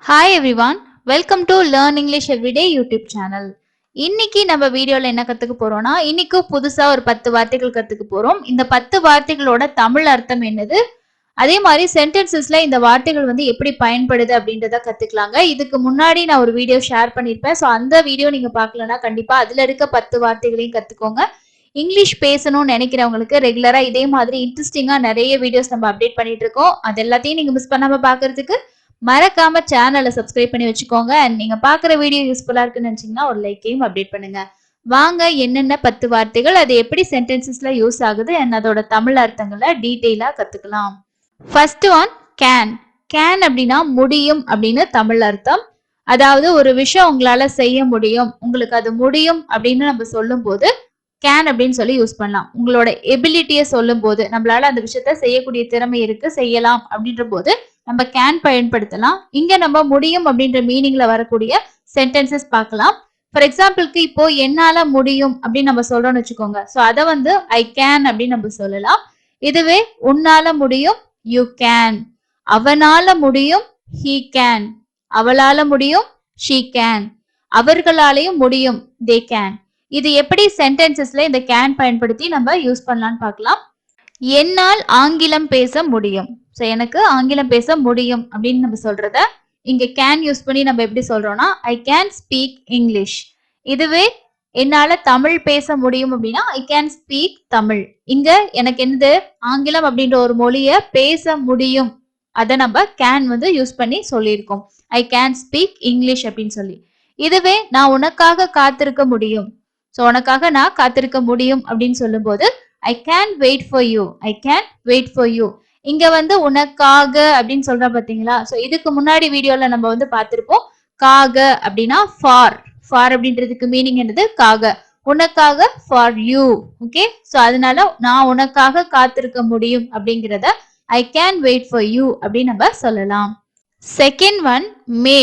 Hi everyone, welcome to Learn English Everyday YouTube channel. இன்னைக்கு நம்ம வீடியோல என்ன கத்துக்க போறோம்னா இன்னைக்கு புதுசா ஒரு 10 வார்த்தைகள் கத்துக்க போறோம். இந்த 10 வார்த்தைகளோட தமிழ் அர்த்தம் என்னது? அதே மாதிரி சென்டென்சஸ்ல இந்த வார்த்தைகள் எப்படி பயன்படுது அப்படின்றத கத்துக்கலாங்க. இதுக்கு முன்னாடி நான் ஒரு வீடியோ ஷேர் பண்ணிருப்பேன். சோ அந்த வீடியோ நீங்க பார்க்கலனா கண்டிப்பா அதுல இருக்க 10 வார்த்தைகளையும் கத்துக்கோங்க. இங்கிலீஷ் பேசணும்னு நினைக்கிறவங்களுக்கு ரெகுலரா இதே மாதிரி இன்ட்ரெஸ்டிங்கா நிறைய வீடியோஸ் நம்ம அப்டேட் பண்ணிட்டு இருக்கோம். அது எல்லாத்தையும் நீங்க மிஸ் பண்ணாம பாக்குறதுக்கு மறக்காம சேனலை சப்ஸ்கிரைப் பண்ணி வச்சுக்கோங்க. அண்ட் நீங்க பாக்குற வீடியோ யூஸ்ஃபுல்லா இருக்குன்னு நினைச்சீங்கன்னா ஒரு லைக்கையும் அப்டேட் பண்ணுங்க. வாங்க என்னென்ன 10 வார்த்தைகள் அது எப்படி சென்டென்சஸ்ல யூஸ் ஆகுது and அதோட தமிழ் அர்த்தங்களை டீடைலா கத்துக்கலாம். First one can. கேன் அப்படின்னா முடியும் அப்படின்னு தமிழ் அர்த்தம். அதாவது ஒரு விஷயம் உங்களால செய்ய முடியும், உங்களுக்கு அது முடியும் அப்படின்னு நம்ம சொல்லும் போது கேன் அப்படின்னு சொல்லி யூஸ் பண்ணலாம். உங்களோட எபிலிட்டியை சொல்லும் போது நம்மளால அந்த விஷயத்த செய்யக்கூடிய திறமை இருக்கு, செய்யலாம் அப்படின்ற போது நம்ம கேன் பயன்படுத்தலாம். இங்க நம்ம முடியும் அப்படின்ற மீனிங்ல வரக்கூடிய சென்டென்சஸ் பார்க்கலாம். ஃபார் எக்ஸாம்பிளுக்கு இப்போ என்னால முடியும் அப்படின்னு நம்ம சொல்றோம்னு வச்சுக்கோங்க. ஸோ அதை ஐ கேன் அப்படின்னு நம்ம சொல்லலாம். இதுவே உன்னால முடியும், யூ கேன். அவனால முடியும், ஹீ கேன். அவளால முடியும், ஷீ கேன். அவர்களாலையும் முடியும், தே கேன். இது எப்படி சென்டென்சஸ்ல இந்த கேன் பயன்படுத்தி நம்ம யூஸ் பண்ணலாம்னு பார்க்கலாம். என்னால் ஆங்கிலம் பேச முடியும். ஸோ எனக்கு ஆங்கிலம் பேச முடியும் அப்படின்னு நம்ம சொல்றத இங்க கேன் யூஸ் பண்ணி நம்ம எப்படி சொல்றோம்னா ஐ கேன் ஸ்பீக் இங்கிலீஷ். இதுவே என்னால தமிழ் பேச முடியும் அப்படின்னா ஐ கேன் ஸ்பீக் தமிழ். இங்க எனக்கு என்னது ஆங்கிலம் அப்படின்ற ஒரு மொழியை பேச முடியும், அதை நம்ம கேன் யூஸ் பண்ணி சொல்லியிருக்கோம். ஐ கேன் ஸ்பீக் இங்கிலீஷ் அப்படின்னு சொல்லி. இதுவே நான் உனக்காக காத்திருக்க முடியும். ஸோ உனக்காக நான் காத்திருக்க முடியும் அப்படின்னு சொல்லும் போது I can wait for you. I can wait for you. இங்க உனக்காக அப்படின்னு சொல்ற பாத்தீங்களா? ஸோ இதுக்கு முன்னாடி வீடியோல நம்ம பார்த்திருப்போம். காக அப்படின்னா ஃபார். ஃபார் அப்படின்றதுக்கு மீனிங் என்னது? காக. உனக்காக ஃபார் யூ. ஓகே, ஸோ அதனால நான் உனக்காக காத்திருக்க முடியும் அப்படிங்கிறத I can wait for you அப்படின்னு நம்ம சொல்லலாம். செகண்ட் ஒன் மே.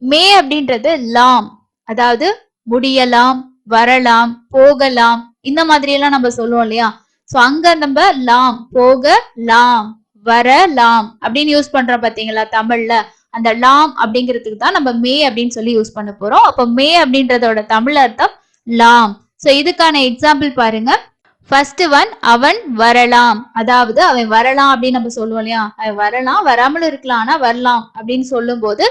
மே அப்படின்றது லாம், அதாவது முடியலாம், வரலாம், போகலாம், இந்த மாதிரி எல்லாம் நம்ம சொல்லுவோம் இல்லையா? சோ அங்க நம்ம லாம், போகலாம், வரலாம் அப்படின்னு யூஸ் பண்றோம் பாத்தீங்களா தமிழ்ல? அந்த லாம் அப்படிங்கிறதுக்கு தான் நம்ம மே அப்படின்னு சொல்லி யூஸ் பண்ண போறோம். அப்ப மே அப்படின்றதோட தமிழ் அர்த்தம் லாம். சோ இதுக்கான எக்ஸாம்பிள் பாருங்க. ஃபர்ஸ்ட் ஒன் அவன் வரலாம், அதாவது அவன் வரலாம் அப்படின்னு நம்ம சொல்லுவோம் இல்லையா? அவன் வரலாம், வராமலும் இருக்கலாம், ஆனா வரலாம் அப்படின்னு சொல்லும் போது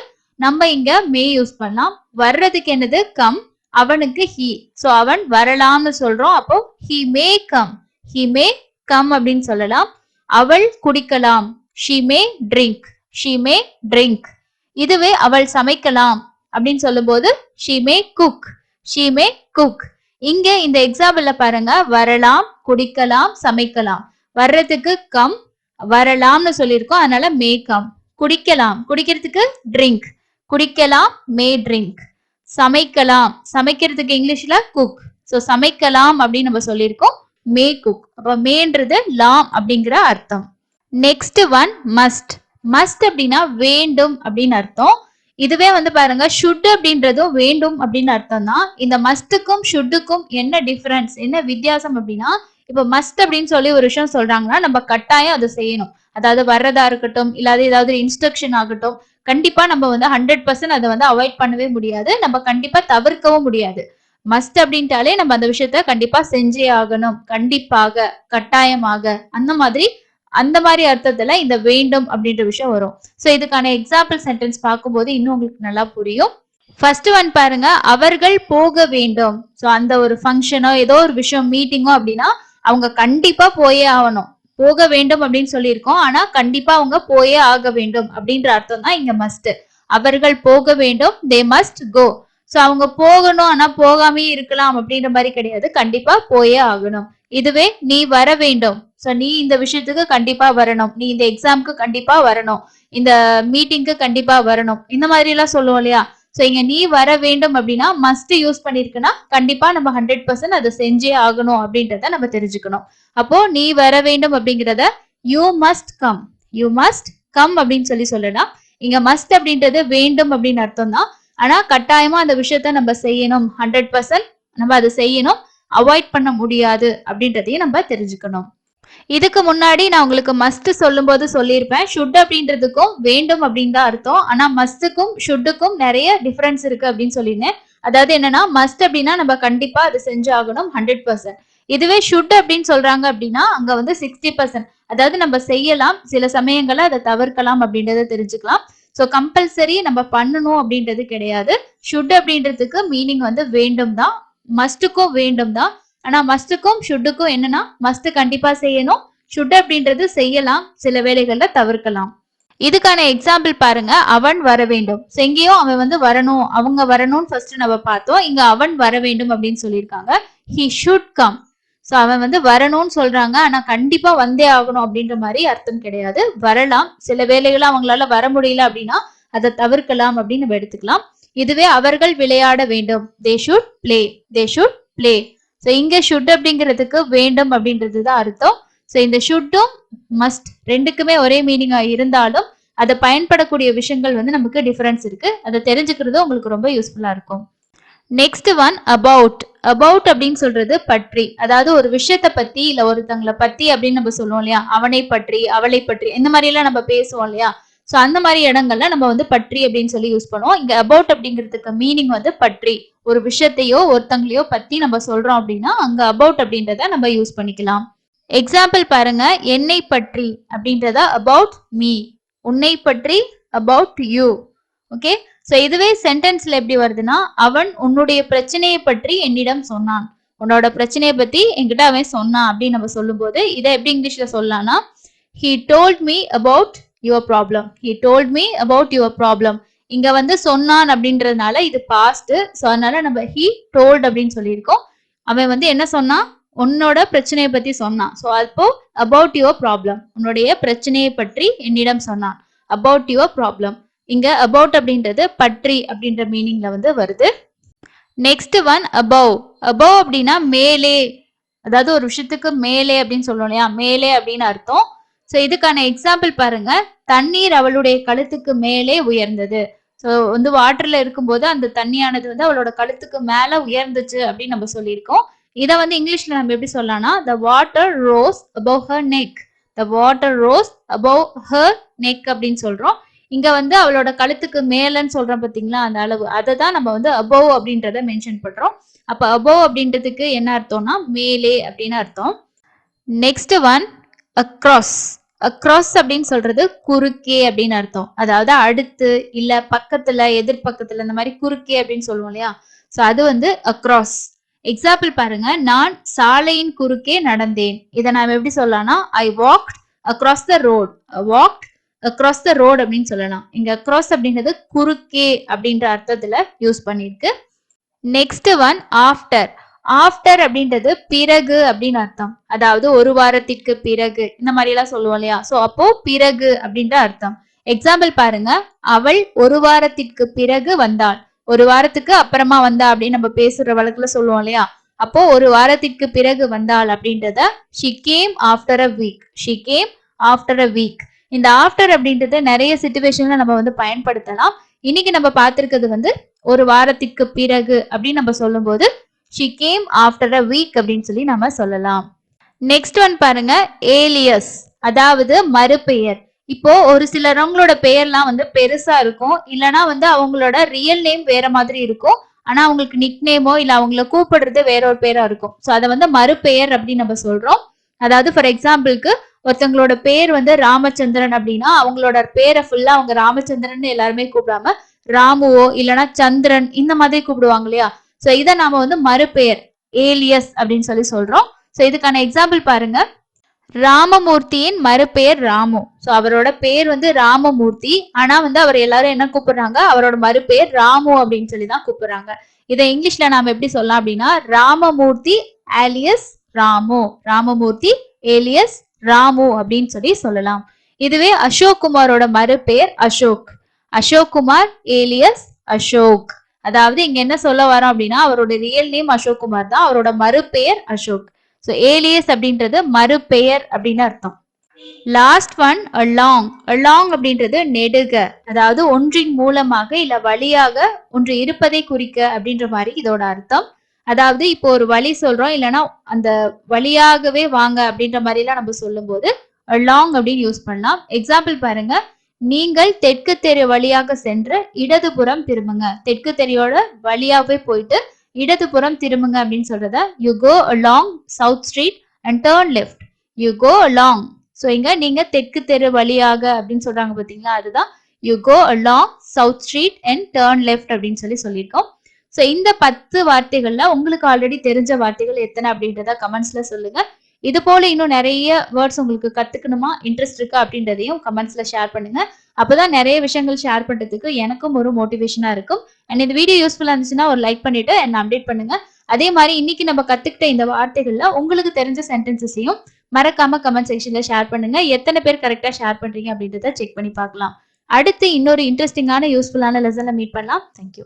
நம்ம இங்க மே யூஸ் பண்ணலாம். வர்றதுக்கு என்னது? கம். அவனுக்கு ஹி. சோ அவன் வரலாம்னு சொல்றோம். அப்போ he may come. He may come அப்படின்னு சொல்லலாம். அவள் குடிக்கலாம். She may drink. She may drink. இதுவே அவள் சமைக்கலாம் அப்படின்னு சொல்லும் போது she may cook. She may cook. இங்க இந்த எக்ஸாம்பிள்ல பாருங்க, வரலாம், குடிக்கலாம், சமைக்கலாம். வர்றதுக்கு கம், வரலாம்னு சொல்லியிருக்கோம், அதனால மே கம். குடிக்கலாம், குடிக்கிறதுக்கு ட்ரிங்க். குடிக்கலாம், மே ட்ரிங்க். சமைக்கலாம், சமைக்கிறதுக்கு இங்கிலீஷ்ல குக். சோ சமைக்கலாம் அப்படின்னு நம்ம சொல்லியிருக்கோம், மே குக். அப்ப மேன்றது லாம் அப்படிங்கிற அர்த்தம். Next one must. மஸ்ட் அப்படின்னா வேண்டும் அப்படின்னு அர்த்தம். இதுவே பாருங்க, ஷுட் அப்படின்றதும் வேண்டும் அப்படின்னு அர்த்தம் தான். இந்த மஸ்டுக்கும் ஷுட்டுக்கும் என்ன டிஃபரன்ஸ், என்ன வித்தியாசம் அப்படின்னா, இப்ப மஸ்ட் அப்படின்னு சொல்லி ஒரு விஷயம் சொல்றாங்கன்னா நம்ம கட்டாயம் அதை செய்யணும். அதாவது வர்றதா இருக்கட்டும், இல்லாத ஏதாவது இன்ஸ்ட்ரக்ஷன் ஆகட்டும், கண்டிப்பா நம்ம 100% அதை அவாய்ட் பண்ணவே முடியாது, நம்ம கண்டிப்பா தவிர்க்கவும் முடியாது. மஸ்ட் அப்படின்ட்டாலே நம்ம அந்த விஷயத்த கண்டிப்பா செஞ்சே ஆகணும், கண்டிப்பாக, கட்டாயமாக, அந்த மாதிரி அர்த்தத்துல இந்த வேண்டும் அப்படின்ற விஷயம் வரும். சோ இதுக்கான எக்ஸாம்பிள் சென்டென்ஸ் பார்க்கும்போது இன்னும் உங்களுக்கு நல்லா புரியும். ஃபர்ஸ்ட் ஒன் பாருங்க, அவர்கள் போக வேண்டும். சோ அந்த ஒரு ஃபங்க்ஷனோ ஏதோ ஒரு விஷயம் மீட்டிங்கோ அப்படின்னா அவங்க கண்டிப்பா போயே ஆகணும். போக வேண்டும் அப்படின்னு சொல்லியிருக்கோம், ஆனா கண்டிப்பா அவங்க போயே ஆக வேண்டும் அப்படின்ற அர்த்தம் தான் இங்க மஸ்ட். அவர்கள் போக வேண்டும், தே மஸ்ட் கோ. சோ அவங்க போகணும் ஆனா போகாமே இருக்கலாம் அப்படின்ற மாதிரி கிடையாது, கண்டிப்பா போயே ஆகணும். இதுவே நீ வர வேண்டும். சோ நீ இந்த விஷயத்துக்கு கண்டிப்பா வரணும், நீ இந்த எக்ஸாம்க்கு கண்டிப்பா வரணும், இந்த மீட்டிங்க்கு கண்டிப்பா வரணும், இந்த மாதிரி எல்லாம் சொல்லுவோம் இல்லையா? சோ இங்க நீ வர வேண்டும் அப்படின்னா மஸ்ட் யூஸ் பண்ணிருக்குன்னா கண்டிப்பா நம்ம 100% அதை செஞ்சே ஆகணும் அப்படின்றத நம்ம தெரிஞ்சுக்கணும். அப்போ நீ வர வேண்டும் அப்படிங்கிறத you must come. You must come அப்படின்னு சொல்லலாம். இங்க மஸ்ட் அப்படின்றது வேண்டும் அப்படின்னு அர்த்தம் தான், ஆனா கட்டாயமா அந்த விஷயத்த நம்ம செய்யணும், 100% நம்ம அதை செய்யணும், அவாய்ட் பண்ண முடியாது அப்படின்றதையும் நம்ம தெரிஞ்சுக்கணும். இதுக்கு முன்னாடி நான் உங்களுக்கு மஸ்ட் சொல்லும்போது சொல்லியிருப்பேன். ஷுட் அப்படின்றதுக்கும் வேண்டும் அப்படின்னு தான் அர்த்தம். ஆனா மஸ்ட்டுக்கும் ஷுட்டுக்கும் நிறைய டிஃபரன்ஸ் இருக்கு அப்படின்னு சொல்லியிருந்தேன். அதாவது என்னன்னா மஸ்ட் அப்படின்னா நம்ம கண்டிப்பா அது செஞ்சாகணும் 100%. இதுவே ஷுட் அப்படின்னு சொல்றாங்க அப்படின்னா அங்க வந்து 60%. அதாவது நம்ம செய்யலாம், சில சமயங்கள்ல அதை தவிர்க்கலாம் அப்படின்றத தெரிஞ்சுக்கலாம். ஸோ கம்பல்சரி நம்ம பண்ணணும் அப்படின்றது கிடையாது. ஷுட் அப்படின்றதுக்கு மீனிங் வந்து வேண்டும் தான், மஸ்ட்டுக்கும் வேண்டும் தான். ஆனா மஸ்ட்டுக்கும் ஷுட்டுக்கும் என்னன்னா மஸ்ட் கண்டிப்பா செய்யணும், ஷுட் அப்படின்றது செய்யலாம், சில வேளைகள்ல தவிர்க்கலாம். இதுக்கான எக்ஸாம்பிள் பாருங்க. அவன் வர வேண்டும். எங்கேயும் அவன் வந்து வரணும், அவங்க வரணும்னு ஃபர்ஸ்ட் நம்ம பார்த்தோம். இங்க அவன் வர வேண்டும் அப்படின்னு சொல்லியிருக்காங்க. He should come. ஸோ அவன் வந்து வரணும்னு சொல்றாங்க, ஆனா கண்டிப்பா வந்தே ஆகணும் அப்படின்ற மாதிரி அர்த்தம் கிடையாது. வரலாம், சில வேளைகள் அவங்களால வர முடியல அப்படின்னா அதை தவிர்க்கலாம் அப்படின்னு நம்ம எடுத்துக்கலாம். இதுவே அவர்கள் விளையாட வேண்டும். They should play. They should play. So இங்க ஷுட் அப்படிங்கிறதுக்கு வேண்டும் அப்படின்றது தான் அர்த்தம். ஸோ இந்த ஷுட்டும் மஸ்ட் ரெண்டுக்குமே ஒரே மீனிங்கா இருந்தாலும் அதை பயன்படக்கூடிய விஷயங்கள் வந்து நமக்கு டிஃபரன்ஸ் இருக்கு. அதை தெரிஞ்சுக்கிறது உங்களுக்கு ரொம்ப யூஸ்ஃபுல்லா இருக்கும். Next one about. அபவுட் அப்படின்னு சொல்றது பற்றி, அதாவது ஒரு விஷயத்தை பத்தி இல்ல ஒருத்தங்களை பத்தி அப்படின்னு நம்ம சொல்லுவோம் இல்லையா, அவனை பற்றி அவளை பற்றி இந்த மாதிரி எல்லாம் நம்ம பேசுவோம் இல்லையா. ஸோ அந்த மாதிரி இடங்கள்ல நம்ம வந்து பற்றி அப்படின்னு சொல்லி யூஸ் பண்ணுவோம். இங்க அபவுட் அப்படிங்கிறதுக்கு மீனிங் வந்து பற்றி, ஒரு விஷயத்தையோ ஒருத்தங்களையோ பத்தி நம்ம சொல்றோம் அப்படின்னா அங்க அபவுட் அப்படின்றத நம்ம யூஸ் பண்ணிக்கலாம். எக்ஸாம்பிள் பாருங்க. என்னை பற்றி அப்படின்றத அபவுட் மீ, உன்னை பற்றி அபவுட் யூ. ஓகே. ஸோ இதுவே சென்டென்ஸ்ல எப்படி வருதுன்னா, அவன் உன்னுடைய பிரச்சனையை பற்றி என்னிடம் சொன்னான். உன்னோட பிரச்சனையை பத்தி என்கிட்ட அவன் சொன்னான் அப்படின்னு நம்ம சொல்லும் போது இதை எப்படி இங்கிலீஷ்ல சொல்லலாம்னா, he told me about your problem. he told me about your problem. இங்க வந்து சொன்னான் அப்படின்றதுனால இது பாஸ்ட். ஸோ அதனால நம்ம he told அப்படின்னு சொல்லியிருக்கோம். அவன் வந்து என்ன சொன்னான், உன்னோட பிரச்சனையை பத்தி சொன்னான். ஸோ அப்போ about your problem, உன்னுடைய பிரச்சனையை பற்றி என்னிடம் சொன்னான். about your problem. இங்க about அப்படின்றது பற்றி அப்படின்ற மீனிங்ல வந்து வருது. Next one above. above அப்படின்னா மேலே, அதாவது ஒரு விஷயத்துக்கு மேலே அப்படின்னு சொல்லுவோம் இல்லையா, மேலே அப்படின்னு அர்த்தம். ஸோ இதுக்கான எக்ஸாம்பிள் பாருங்க. தண்ணீர் அவளுடைய கழுத்துக்கு மேலே உயர்ந்தது. ஸோ வந்து வாட்டர்ல இருக்கும்போது அந்த தண்ணியானது வந்து அவளோட கழுத்துக்கு மேல உயர்ந்துச்சு அப்படின்னு நம்ம சொல்லியிருக்கோம். இதை வந்து இங்கிலீஷ்ல நம்ம எப்படி சொல்லலாம்னா, the water rose above her neck. the water rose above her neck அப்படின்னு சொல்றோம். இங்க வந்து அவளோட கழுத்துக்கு மேலன்னு சொல்றோம் பாத்தீங்களா, அந்த அளவு, அதை தான் நம்ம வந்து above அப்படின்றத மென்ஷன் பண்றோம். அப்ப above அப்படின்றதுக்கு என்ன அர்த்தம்னா மேலே அப்படின்னு அர்த்தம். Next one across. across அப்படின்னு சொல்றது குறுக்கே அப்படின்னு அர்த்தம். அதாவது அடுத்து இல்ல பக்கத்துல எதிர்பக்கத்துல இந்த மாதிரி குறுக்கே அப்படின்னு சொல்லுவோம் இல்லையா. சோ அது வந்து across. எக்ஸாம்பிள் பாருங்க. நான் சாலையின் குறுக்கே நடந்தேன். இதை நாம எப்படி சொல்லலாம்னா, I walked across the road. I walked across the road அப்படின்னு சொல்லலாம். இங்க across அப்படின்றது குறுக்கே அப்படின்ற அர்த்தத்துல யூஸ் பண்ணிருக்கு. Next one after. ஆஃப்டர் அப்படின்றது பிறகு அப்படின்னு அர்த்தம். அதாவது ஒரு வாரத்திற்கு பிறகு இந்த மாதிரி எல்லாம் சொல்லுவோம் இல்லையா. சோ அப்போ பிறகு அப்படின்ற அர்த்தம். எக்ஸாம்பிள் பாருங்க. அவள் ஒரு வாரத்திற்கு பிறகு வந்தாள். ஒரு வாரத்துக்கு அப்புறமா வந்தா அப்படின்னு நம்ம பேசுற வழக்குல சொல்லுவோம் இல்லையா. அப்போ ஒரு வாரத்திற்கு பிறகு வந்தாள் அப்படின்றத she came after a week. she came after a week. இந்த ஆஃப்டர் அப்படின்றத நிறைய சிச்சுவேஷன்ல நம்ம வந்து பயன்படுத்தலாம். இன்னைக்கு நம்ம பார்த்திருக்கிறது வந்து ஒரு வாரத்திற்கு பிறகு அப்படின்னு நம்ம சொல்லும் போது she came after a week அப்படின்னு சொல்லி நம்ம சொல்லலாம். நெக்ஸ்ட் ஒன் பாருங்க. ஏலியஸ், அதாவது மறுபெயர். இப்போ ஒரு சிலரவங்களோட பெயர்லாம் வந்து பெருசா இருக்கும், இல்லைன்னா வந்து அவங்களோட ரியல் நேம் வேற மாதிரி இருக்கும். ஆனா அவங்களுக்கு நிக் நேமோ இல்ல அவங்கள கூப்பிடுறது வேற ஒரு பேரா இருக்கும். ஸோ அதை வந்து மறுபெயர் அப்படின்னு நம்ம சொல்றோம். அதாவது ஃபார் எக்ஸாம்பிளுக்கு ஒருத்தவங்களோட பேர் வந்து ராமச்சந்திரன் அப்படின்னா அவங்களோட பேரை ஃபுல்லா அவங்க ராமச்சந்திரன் எல்லாருமே கூப்பிடாம ராமுவோ இல்லைன்னா சந்திரன் இந்த மாதிரி கூப்பிடுவாங்க இல்லையா. ஸோ இதை நாம வந்து மறுபெயர் ஏலியஸ் அப்படின்னு சொல்லி சொல்றோம். ஸோ இதுக்கான எக்ஸாம்பிள் பாருங்க. ராமமூர்த்தியின் மறுபெயர் ராமு. ஸோ அவரோட பேர் வந்து ராமமூர்த்தி, ஆனா வந்து அவர் எல்லாரும் என்ன கூப்பிடுறாங்க, அவரோட மறுபெயர் ராமு அப்படின்னு சொல்லி தான் கூப்பிடுறாங்க. இதை இங்கிலீஷ்ல நாம எப்படி சொல்லலாம் அப்படின்னா, ராமமூர்த்தி ஏலியஸ் ராமு. ராமமூர்த்தி ஏலியஸ் ராமு அப்படின்னு சொல்லி சொல்லலாம். இதுவே அசோக் குமாரோட மறுபெயர் அசோக். அசோக் குமார் ஏலியஸ் அசோக். அதாவது இங்க என்ன சொல்ல வரோம் அப்படின்னா, அவரோட ரியல் நேம் அசோக் குமார் தான், அவரோட மறுபெயர் அசோக். ஸோ ஏலியஸ் அப்படின்றது மறுபெயர் அப்படின்னு அர்த்தம். Last one along. அலாங் அப்படின்றது நெடுக, அதாவது ஒன்றின் மூலமாக இல்ல வழியாக ஒன்று இருப்பதை குறிக்க அப்படின்ற மாதிரி இதோட அர்த்தம். அதாவது இப்போ ஒரு வழி சொல்றோம், இல்லைன்னா அந்த வழியாகவே வாங்க அப்படின்ற மாதிரி எல்லாம் நம்ம சொல்லும் போது along அப்படின்னு யூஸ் பண்ணலாம். எக்ஸாம்பிள் பாருங்க, நீங்கள் தெற்கு தெரு வழியாக சென்று இடதுபுறம் திரும்புங்க. தெற்கு தெருவோட வழியாவே போயிட்டு இடதுபுறம் திரும்புங்க அப்படின்னு சொல்றத you go along south street and turn left. you go along. So இங்க நீங்க தெற்கு தெரு வழியாக அப்படின்னு சொல்றாங்க பாத்தீங்களா, அதுதான் you go along south street and turn left அப்படின்னு சொல்லியிருக்கோம். ஸோ இந்த 10 வார்த்தைகள்ல உங்களுக்கு ஆல்ரெடி தெரிஞ்ச வார்த்தைகள் எத்தனை அப்படின்றத கமெண்ட்ஸ்ல சொல்லுங்க. இது போல இன்னும் நிறைய வேர்ட்ஸ் உங்களுக்கு கத்துக்கணுமா, இன்ட்ரெஸ்ட் இருக்கா அப்படின்றதையும் கமெண்ட்ஸ்ல ஷேர் பண்ணுங்க. அப்பதான் நிறைய விஷயங்கள் ஷேர் பண்றதுக்கு எனக்கும் ஒரு மோட்டிவேஷனா இருக்கும். அண்ட் இந்த வீடியோ யூஸ்ஃபுல்லா இருந்துச்சுன்னா ஒரு லைக் பண்ணிட்டு என்ன அப்டேட் பண்ணுங்க. அதே மாதிரி இன்னைக்கு நம்ம கத்துக்கிட்ட இந்த வார்த்தைகள்ல உங்களுக்கு தெரிஞ்ச சென்டென்சஸையும் மறக்காம கமெண்ட் செக்ஷன்ல ஷேர் பண்ணுங்க. எத்தனை பேர் கரெக்டா ஷேர் பண்றீங்க அப்படின்றத செக் பண்ணி பார்க்கலாம். அடுத்து இன்னொரு இன்ட்ரெஸ்டிங்கான யூஸ்ஃபுல்லான லெசன்ல மீட் பண்ணலாம். தேங்க்யூ.